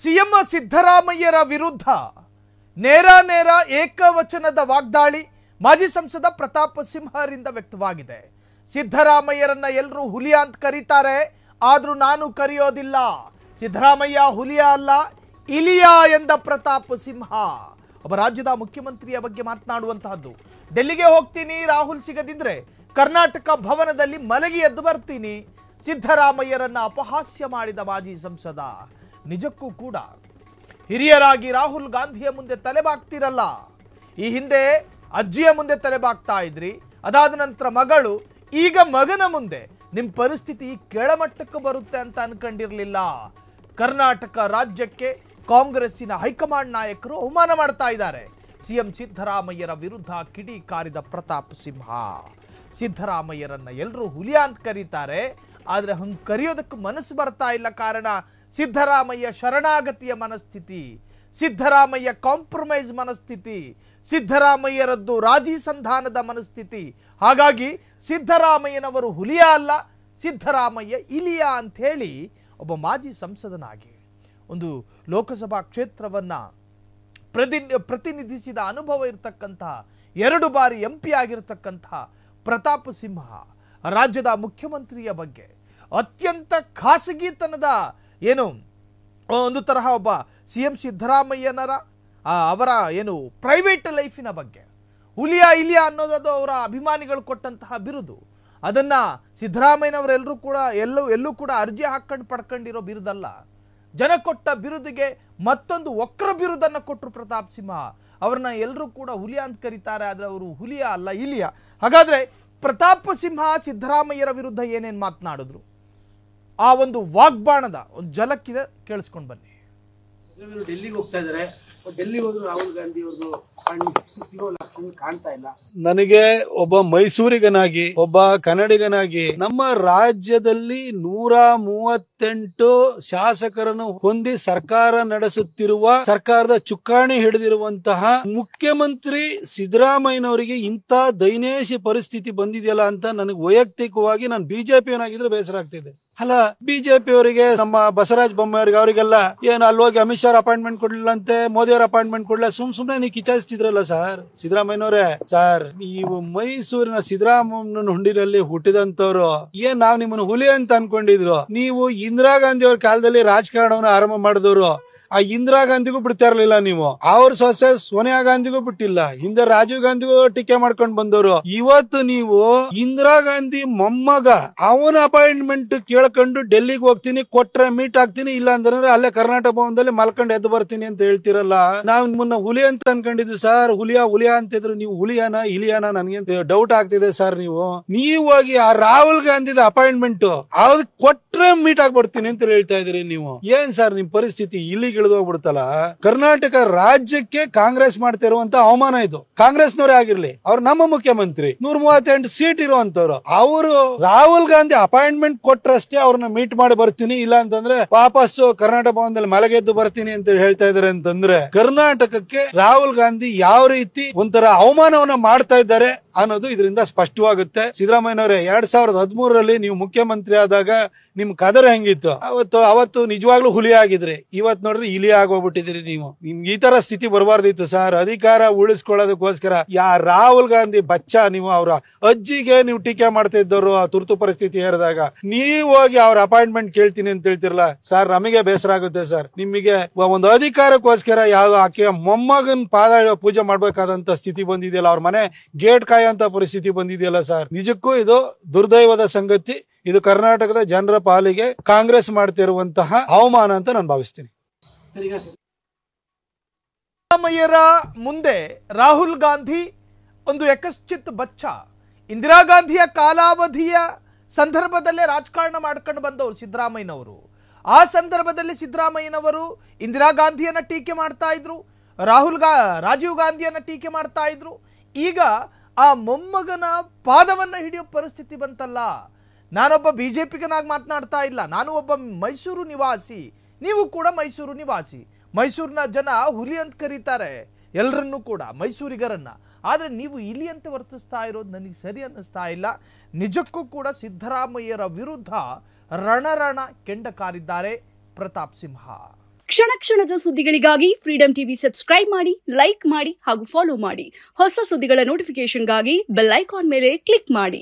CM ಸಿದ್ದರಾಮಯ್ಯರ ವಿರುದ್ಧ ನೇರ ಏಕವಚನದ ವಾಗ್ದಾಳಿ ಮಾಜಿ ಸಂಸದ ಪ್ರತಾಪ್ ಸಿಂಹರಿಂದ ವ್ಯಕ್ತವಾಗಿದೆ. ಸಿದ್ದರಾಮಯ್ಯರನ್ನ ಎಲ್ಲರೂ ಹುಲಿಯ ಅಂತ ಕರೀತಾರೆ, ಆದ್ರೂ ನಾನು ಕರೆಯೋದಿಲ್ಲ. ಸಿದ್ದರಾಮಯ್ಯ ಹುಲಿಯ ಅಲ್ಲ, ಇಲಿಯ ಎಂದ ಪ್ರತಾಪ್ ಸಿಂಹ ಒಬ್ಬ ರಾಜ್ಯದ ಮುಖ್ಯಮಂತ್ರಿಯ ಬಗ್ಗೆ ಮಾತನಾಡುವಂತಹದ್ದು. ಡೆಲ್ಲಿಗೆ ಹೋಗ್ತೀನಿ, ರಾಹುಲ್ ಸಿಗದಿದ್ರೆ ಕರ್ನಾಟಕ ಭವನದಲ್ಲಿ ಮಲಗಿ ಎದ್ದು ಬರ್ತೀನಿ. ಸಿದ್ದರಾಮಯ್ಯರನ್ನ ಅಪಹಾಸ್ಯ ಮಾಡಿದ ಮಾಜಿ ಸಂಸದ ನಿಜಕ್ಕೂ ಕೂಡ ಹಿರಿಯರಾಗಿ ರಾಹುಲ್ ಗಾಂಧಿಯ ಮುಂದೆ ತಲೆಬಾಗ್ತಿರಲ್ಲ. ಈ ಹಿಂದೆ ಅಜ್ಜಿಯ ಮುಂದೆ ತಲೆಬಾಗ್ತಾ ಇದ್ರಿ, ಅದಾದ ನಂತರ ಮಗಳು, ಈಗ ಮಗನ ಮುಂದೆ ನಿಮ್ಮ ಪರಿಸ್ಥಿತಿ ಕೆಳಮಟ್ಟಕ್ಕೆ ಬರುತ್ತೆ ಅಂತ ಅನ್ಕೊಂಡಿರ್ಲಿಲ್ಲ. ಕರ್ನಾಟಕ ರಾಜ್ಯಕ್ಕೆ ಕಾಂಗ್ರೆಸ್ಸಿನ ಹೈಕಮಾಂಡ್ ನಾಯಕರು ಅವಮಾನ ಮಾಡ್ತಾ ಇದ್ದಾರೆ. ಸಿಎಂ ಸಿದ್ದರಾಮಯ್ಯರ ವಿರುದ್ಧ ಕಿಡಿ ಕಾರಿದ ಪ್ರತಾಪ್ ಸಿಂಹ. ಸಿದ್ದರಾಮಯ್ಯರನ್ನ ಎಲ್ಲರೂ ಹುಲಿಯ ಅಂತ ಕರೀತಾರೆ, ಆದ್ರೆ ಹಂಗೆ ಕರೆಯೋದಕ್ಕೆ ಮನಸ್ಸು ಬರ್ತಾ ಇಲ್ಲ. ಕಾರಣ ಸಿದ್ದರಾಮಯ್ಯ ಶರಣಾಗತಿಯ ಮನಸ್ಥಿತಿ, ಸಿದ್ದರಾಮಯ್ಯ ಕಾಂಪ್ರಮೈಸ್ ಮನಸ್ಥಿತಿ, ಸಿದ್ದರಾಮಯ್ಯರದ್ದು ರಾಜಿ ಸಂಧಾನದ ಮನಸ್ಥಿತಿ. ಹಾಗಾಗಿ ಸಿದ್ದರಾಮಯ್ಯನವರು ಹುಲಿಯ ಅಲ್ಲ, ಸಿದ್ದರಾಮಯ್ಯ ಇಲಿಯ ಅಂತ ಹೇಳಿ ಒಬ್ಬ ಮಾಜಿ ಸಂಸದನಾಗಿ ಒಂದು ಲೋಕಸಭಾ ಕ್ಷೇತ್ರವನ್ನ ಪ್ರತಿನಿಧಿಸಿದ ಅನುಭವ ಇರತಕ್ಕಂತಹ 2 ಬಾರಿ MP ಆಗಿರತಕ್ಕಂತಹ ಪ್ರತಾಪ್ ಸಿಂಹ ರಾಜ್ಯದ ಮುಖ್ಯಮಂತ್ರಿಯ ಬಗ್ಗೆ ಅತ್ಯಂತ ಖಾಸಗಿತನದ ಒಂದು ತರಹ ಒಬ್ಬ ಸಿಎಂ ಸಿದ್ದರಾಮಯ್ಯನರ ಅವರ ಪ್ರೈವೇಟ್ ಲೈಫಿನ ಬಗ್ಗೆ ಹುಲಿಯ ಇಲಿಯ ಅನ್ನೋದು ಅವರ ಅಭಿಮಾನಿಗಳು ಕೊಟ್ಟಂತಹ ಬಿರುದು. ಅದನ್ನ ಸಿದ್ದರಾಮಯ್ಯನವರೆಲ್ಲರೂ ಕೂಡ ಎಲ್ಲೂ ಕೂಡ ಅರ್ಜಿ ಹಾಕೊಂಡು ಪಡ್ಕೊಂಡಿರೋ ಬಿರುದಲ್ಲ, ಜನ ಕೊಟ್ಟ ಬಿರುದಿಗೆ ಮತ್ತೊಂದು ವಕ್ರ ಬಿರುದನ್ನು ಕೊಟ್ಟರು ಪ್ರತಾಪ್ ಸಿಂಹ. ಅವ್ರನ್ನ ಎಲ್ಲರೂ ಕೂಡ ಹುಲಿಯ ಅಂತ ಕರೀತಾರೆ, ಆದ್ರೆ ಅವರು ಹುಲಿಯ ಅಲ್ಲ, ಇಲಿಯ. ಹಾಗಾದ್ರೆ ಪ್ರತಾಪ್ ಸಿಂಹ ಸಿದ್ದರಾಮಯ್ಯರ ವಿರುದ್ಧ ಏನೇನು ಮಾತನಾಡಿದ್ರು, ಆ ಒಂದು ವಾಗ್ಬಾಣದ ಒಂದು ಜಲಕ್ಕಿದೆ, ಕೇಳಿಸ್ಕೊಂಡು ಬನ್ನಿ. ಡೆಲ್ಲಿಗೆ ಹೋಗ್ತಾ ಇದ್ದಾರೆ, ಡೆಲ್ಲಿ ಹೋದ್ರು ರಾಹುಲ್ ಗಾಂಧಿ ಅವ್ರದ್ದು ಸಿಗೋ ಲಕ್ಷಣ ಕಾಣ್ತಾ ಇಲ್ಲ. ನನಗೆ ಒಬ್ಬ ಮೈಸೂರಿಗನಾಗಿ, ಒಬ್ಬ ಕನ್ನಡಿಗನಾಗಿ, ನಮ್ಮ ರಾಜ್ಯದಲ್ಲಿ 138 ಶಾಸಕರನ್ನು ಹೊಂದಿ ಸರ್ಕಾರ ನಡೆಸುತ್ತಿರುವ, ಸರ್ಕಾರದ ಚುಕ್ಕಾಣಿ ಹಿಡಿದಿರುವಂತಹ ಮುಖ್ಯಮಂತ್ರಿ ಸಿದ್ದರಾಮಯ್ಯನವರಿಗೆ ಇಂಥ ದೈನೇಶಿ ಪರಿಸ್ಥಿತಿ ಬಂದಿದೆಯಲ್ಲ ಅಂತ ನನಗೆ ವೈಯಕ್ತಿಕವಾಗಿ, ನಾನು ಬಿಜೆಪಿಯವನಾಗಿದ್ರೆ ಬೇಸರ ಆಗ್ತಿದೆ. ಅಲ್ಲ, ಬಿಜೆಪಿ ಅವರಿಗೆ, ನಮ್ಮ ಬಸವರಾಜ ಬೊಮ್ಮಾಯಿಯವರಿಗೆ, ಅವರಿಗೆಲ್ಲ ಏನು ಅಲ್ಲಿ ಹೋಗಿ ಅಮಿತ್ ಶಾ ಅಪಾಯಿಂಟ್ಮೆಂಟ್ ಕೊಡ್ಲಿಲ್ಲ ಅಂತೆ, ಮೋದಿ ಅವರ ಅಪಾಯಿಂಟ್ಮೆಂಟ್ ಕೊಡ್ಲಿಲ್ಲ, ಸುಮ್ನೆ ನೀವು ಕಿಚಾಯಿಸ್ತಿದ್ರಲ್ಲ ಸರ್. ಸಿದ್ದರಾಮಯ್ಯನವರೇ, ಸರ್ ನೀವು ಮೈಸೂರಿನ ಸಿದ್ದರಾಮಯ್ಯನ ಹುಂಡಿನಲ್ಲಿ ಹುಟ್ಟಿದಂತವ್ರು, ನಾವ್ ನಿಮ್ಮನ್ನು ಹುಲಿ ಅಂತ ಅನ್ಕೊಂಡಿದ್ರು. ನೀವು ಇಂದಿರಾ ಗಾಂಧಿ ಅವ್ರ ಕಾಲದಲ್ಲಿ ರಾಜಕಾರಣವನ್ನ ಆರಂಭ ಮಾಡಿದವರು. ಆ ಇಂದಿರಾ ಗಾಂಧಿಗೂ ಬಿಡ್ತಾ ಇರ್ಲಿಲ್ಲ ನೀವು, ಅವ್ರ ಸೊಸೆ ಸೋನಿಯಾ ಗಾಂಧಿಗೂ ಬಿಟ್ಟಿಲ್ಲ, ಹಿಂದೆ ರಾಜೀವ್ ಗಾಂಧಿಗೂ ಟೀಕೆ ಮಾಡ್ಕೊಂಡು ಬಂದವರು. ಇವತ್ತು ನೀವು ಇಂದಿರಾ ಗಾಂಧಿ ಮೊಮ್ಮಗ, ಅವನ ಅಪಾಯಿಂಟ್ಮೆಂಟ್ ಕೇಳ್ಕೊಂಡು ಡೆಲ್ಲಿಗೆ ಹೋಗ್ತೀನಿ, ಕೊಟ್ರೆ ಮೀಟ್ ಆಗ್ತೀನಿ, ಇಲ್ಲ ಅಂದ್ರೆ ಅಲ್ಲೇ ಕರ್ನಾಟಕ ಭವನದಲ್ಲಿ ಮಲ್ಕೊಂಡು ಎದ್ದು ಬರ್ತೀನಿ ಅಂತ ಹೇಳ್ತಿರಲ್ಲ. ನಾವ್ ನಿಮ್ಮನ್ನ ಹುಲಿ ಅಂತ ಅನ್ಕೊಂಡಿದ್ವಿ ಸರ್. ಹುಲಿಯ ಅಂತಿದ್ರು, ನೀವು ಹುಲಿಯಾನ ಇಲಿಯಾನ ನನ್ಗೆ ಡೌಟ್ ಆಗ್ತಿದೆ ಸರ್. ನೀವು ಹೋಗಿ ಆ ರಾಹುಲ್ ಗಾಂಧಿದ ಅಪಾಯಿಂಟ್ಮೆಂಟ್ ಅದ್ ಕೊಟ್ರೆ ಮೀಟ್ ಆಗ್ಬಿಡ್ತೀನಿ ಅಂತ ಹೇಳ್ತಾ ಇದೀರಿ. ನೀವು ಏನ್ ಸರ್ ನಿಮ್ ಪರಿಸ್ಥಿತಿ? ಇಲ್ಲಿಗೆ ಹೋಗ್ಬಿಡ್ತಲ್ಲ. ಕರ್ನಾಟಕ ರಾಜ್ಯಕ್ಕೆ ಕಾಂಗ್ರೆಸ್ ಮಾಡ್ತಾ ಇರುವಂತ ಅವಮಾನ ಇದು. ಕಾಂಗ್ರೆಸ್ನವರೇ ಆಗಿರ್ಲಿ, ಅವ್ರು ನಮ್ಮ ಮುಖ್ಯಮಂತ್ರಿ, 138 ಸೀಟ್ ಇರುವಂತವ್ರು. ಅವರು ರಾಹುಲ್ ಗಾಂಧಿ ಅಪಾಯಿಂಟ್ಮೆಂಟ್ ಕೊಟ್ರಷ್ಟೇ ಅವ್ರನ್ನ ಮೀಟ್ ಮಾಡಿ ಬರ್ತೀನಿ, ಇಲ್ಲ ಅಂತಂದ್ರೆ ವಾಪಸ್ಸು ಕರ್ನಾಟಕ ಭವನದಲ್ಲಿ ಮಲಗೆದ್ದು ಬರ್ತೀನಿ ಅಂತ ಹೇಳ್ತಾ ಇದಾರೆ. ಅಂತಂದ್ರೆ ಕರ್ನಾಟಕಕ್ಕೆ ರಾಹುಲ್ ಗಾಂಧಿ ಯಾವ ರೀತಿ ಒಂಥರ ಅವಮಾನವನ್ನ ಮಾಡ್ತಾ ಇದ್ದಾರೆ ಅನ್ನೋದು ಇದರಿಂದ ಸ್ಪಷ್ಟವಾಗುತ್ತೆ. ಸಿದ್ದರಾಮಯ್ಯನವರೇ, 2013ರಲ್ಲಿ ನೀವು ಮುಖ್ಯಮಂತ್ರಿ ಆದಾಗ ನಿಮ್ ಕದರ ಹೆಂಗಿತ್ತು? ಅವತ್ತು ನಿಜವಾಗ್ಲೂ ಹುಲಿ ಆಗಿದ್ರಿ, ಇವತ್ ನೋಡ್ರಿ ಇಲಿ ಆಗೋಗ್ಬಿಟ್ಟಿದ್ರಿ. ನಿಮ್ಗೆ ಈ ತರ ಸ್ಥಿತಿ ಬರಬಾರ್ದಿತ್ತು ಸರ್. ಅಧಿಕಾರ ಉಳಿಸ್ಕೊಳ್ಳೋದಕ್ಕೋಸ್ಕರ ರಾಹುಲ್ ಗಾಂಧಿ ಬಚ್ಚ, ನೀವು ಅವ್ರ ಅಜ್ಜಿಗೆ ನೀವು ಟೀಕೆ ಮಾಡ್ತಾ ಇದ್ದವರು ಆ ತುರ್ತು ಪರಿಸ್ಥಿತಿ ಏರಿದಾಗ. ನೀವು ಹೋಗಿ ಅವ್ರ ಅಪಾಯಿಂಟ್ಮೆಂಟ್ ಕೇಳ್ತೀನಿ ಅಂತ ಹೇಳ್ತಿರಲ್ಲ ಸರ್, ನಮಗೆ ಬೇಸರ ಆಗುತ್ತೆ ಸರ್. ನಿಮಗೆ ಒಂದು ಅಧಿಕಾರಕ್ಕೋಸ್ಕರ ಯಾವ್ದು ಆಕೆ ಮೊಮ್ಮಗನ್ ಪಾದ ಪೂಜೆ ಮಾಡ್ಬೇಕಾದಂತ ಸ್ಥಿತಿ ಬಂದಿದೆಯಲ್ಲ, ಅವ್ರ ಮನೆ ಗೇಟ್ ಕಾಯುವಂತ ಪರಿಸ್ಥಿತಿ ಬಂದಿದೆಯಲ್ಲ ಸರ್. ನಿಜಕ್ಕೂ ಇದು ದುರ್ದೈವದ ಸಂಗತಿ. ಇದು ಕರ್ನಾಟಕದ ಜನರ ಪಾಲಿಗೆ ಕಾಂಗ್ರೆಸ್ ಮಾಡ್ತಿರುವಂತಹ ಅವಮಾನ ಅಂತ ನಾನು ಭಾವಿಸ್ತೀನಿ. ಸಿದ್ದರಾಮಯ್ಯರ ಮುಂದೆ ರಾಹುಲ್ ಗಾಂಧಿ ಒಂದು ಯಕಶ್ಚಿತ್ ಬಚ್ಚ. ಇಂದಿರಾ ಗಾಂಧಿಯ ಕಾಲಾವಧಿಯ ಸಂದರ್ಭದಲ್ಲೇ ರಾಜಕಾರಣ ಮಾಡ್ಕೊಂಡು ಬಂದವರು ಸಿದ್ದರಾಮಯ್ಯನವರು. ಆ ಸಂದರ್ಭದಲ್ಲಿ ಸಿದ್ದರಾಮಯ್ಯನವರು ಇಂದಿರಾ ಗಾಂಧಿಯನ್ನ ಟೀಕೆ ಮಾಡ್ತಾ ಇದ್ರು, ರಾಜೀವ್ ಗಾಂಧಿಯನ್ನ ಟೀಕೆ ಮಾಡ್ತಾ ಇದ್ರು. ಈಗ ಆ ಮೊಮ್ಮಗನ ಪಾದವನ್ನ ಹಿಡಿಯೋ ಪರಿಸ್ಥಿತಿ ಬಂತಲ್ಲ. ನಾನೊಬ್ಬ ಬಿಜೆಪಿಗನಾಗಿ ಮಾತನಾಡ್ತಾ ಇಲ್ಲ, ನಾನು ಒಬ್ಬ ಮೈಸೂರು ನಿವಾಸಿ, ನೀವು ಕೂಡ ಮೈಸೂರು ನಿವಾಸಿ. ಮೈಸೂರಿನ ಜನ ಹುಲಿ ಅಂತ ಕರೀತಾರೆ ಎಲ್ಲರನ್ನೂ ಕೂಡ, ಮೈಸೂರಿಗರನ್ನ. ಆದರೆ ನೀವು ಇಲಿ ಅಂತ ವರ್ತಿಸ್ತಾ ಇರೋದು ನನಗೆ ಸರಿ ಅನ್ನಿಸ್ತಾ ಇಲ್ಲ. ನಿಜಕ್ಕೂ ಕೂಡ ಸಿದ್ದರಾಮಯ್ಯರ ವಿರುದ್ಧ ರಣರಣ ಕೆಂಡ ಕಾರಿದ್ದಾರೆ ಪ್ರತಾಪ್ ಸಿಂಹ. ಕ್ಷಣ ಕ್ಷಣದ ಸುದ್ದಿಗಳಿಗಾಗಿ ಫ್ರೀಡಂ ಟಿವಿ ಸಬ್ಸ್ಕ್ರೈಬ್ ಮಾಡಿ, ಲೈಕ್ ಮಾಡಿ ಹಾಗೂ ಫಾಲೋ ಮಾಡಿ. ಹೊಸ ಸುದ್ದಿಗಳ ನೋಟಿಫಿಕೇಶನ್ಗಾಗಿ ಬೆಲ್ ಐಕಾನ್ ಮೇಲೆ ಕ್ಲಿಕ್ ಮಾಡಿ.